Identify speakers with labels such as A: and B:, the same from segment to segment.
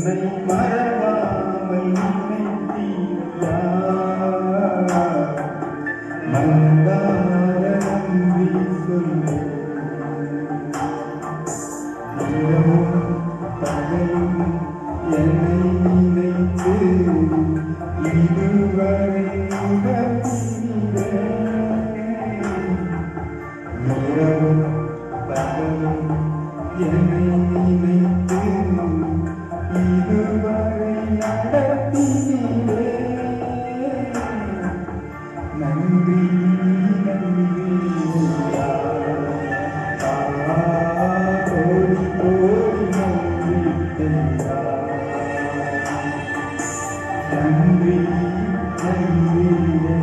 A: உன்னை மறவாமல் நினைத்தீயா மனதார நன்றி சொல்லு இரவும் பகலும் என்னை நினைத்து இதுவரை இரவும் பகலும் என்னை நினைத்து இதுவரை நடத்தினீரே நன்றி நன்றி கோடி கோடி நன்றி நன்றி நன்றி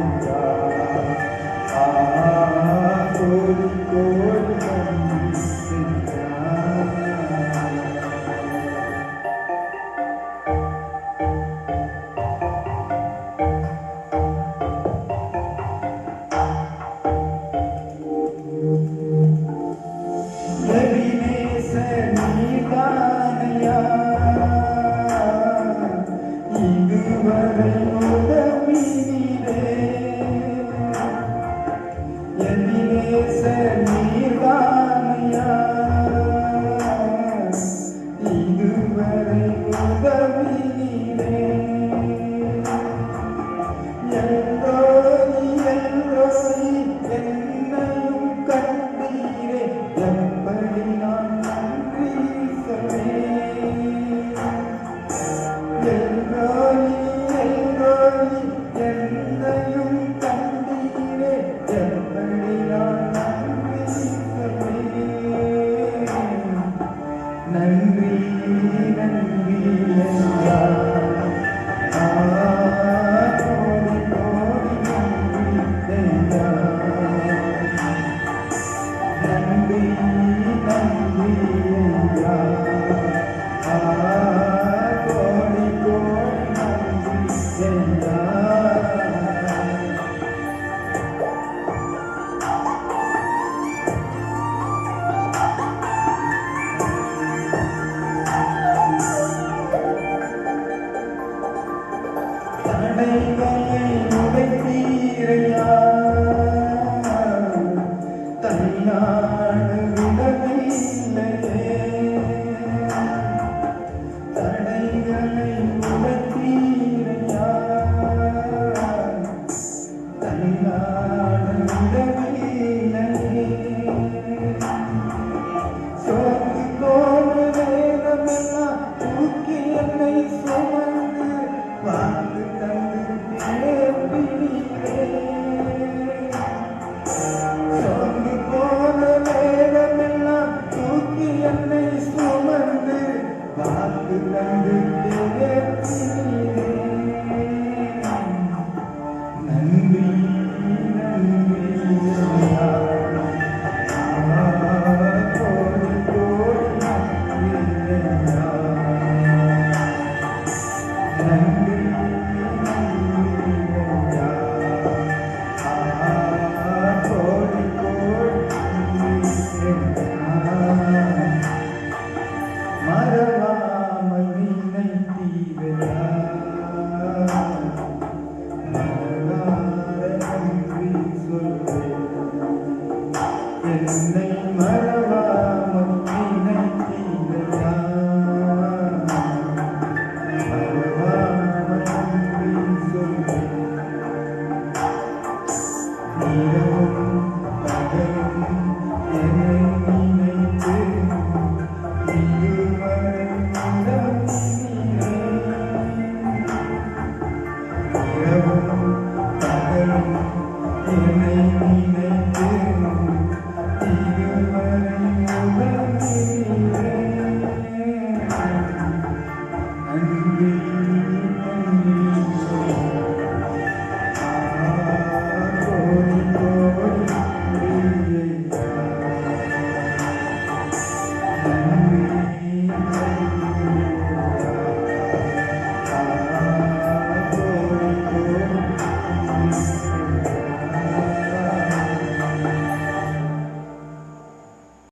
A: கோடி கோடி இதுவரை உதவினீரே எதிரேச நீர்தானையா இதுவரை உதவினீரே எல்லோரி எல்லோரி என்னையும் கண்டீரே எப்படி நான் நன்றி சொல்வேன் எல்லோரி எல்லோரி என்னையும் கண்டீரே எப்படி நான் நன்றி சொல்வேன் நன்றி நன்றி ஐயா கோடி கோடி நன்றி ஐயா நன்றி நன்றி ஐயா கோடி கோடி நன்றி ஐயா தடைகளை உடைத்தீரையா